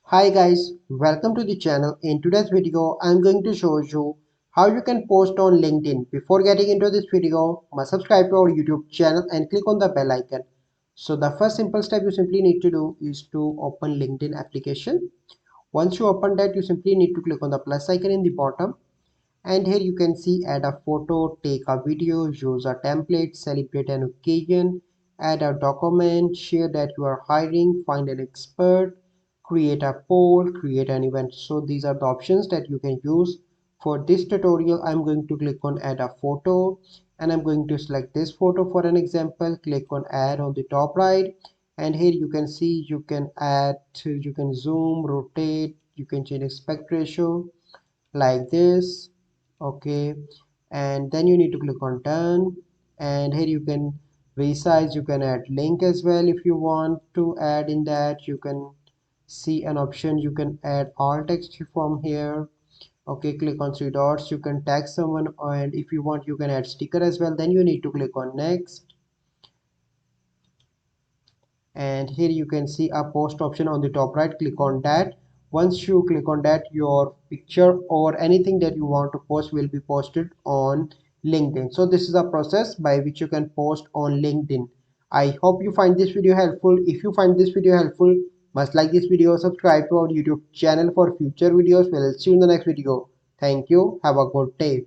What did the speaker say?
Hi guys, welcome to the channel. In today's video, I'm going to show you how you can post on LinkedIn. Before getting into this video, must subscribe to our YouTube channel and click on the bell icon. So the first simple step you simply need to do is to open LinkedIn application. Once you open that, you simply need to click on the plus icon in the bottom. And here you can see add a photo, take a video, use a template, celebrate an occasion, add a document, share that you are hiring, find an expert, create a poll, create an event. So these are the options that you can use. For this tutorial, I'm going to click on add a photo and I'm going to select this photo for an example. Click on add on the top right, and here you can see you can add, you can zoom, rotate, you can change aspect ratio like this. Okay, and then you need to click on done, and here you can resize, you can add link as well. If you want to add in that, you can see an option, you can add all text from here. Okay, click on three dots, you can tag someone, and if you want you can add sticker as well. Then you need to click on next, and here you can see a post option on the top right. Click on that. Once you click on that, your picture or anything that you want to post will be posted on LinkedIn. So this is a process by which you can post on LinkedIn. I hope you find this video helpful. If you find this video helpful, must like this video, subscribe to our YouTube channel for future videos. We'll see you in the next video. Thank you, have a good day.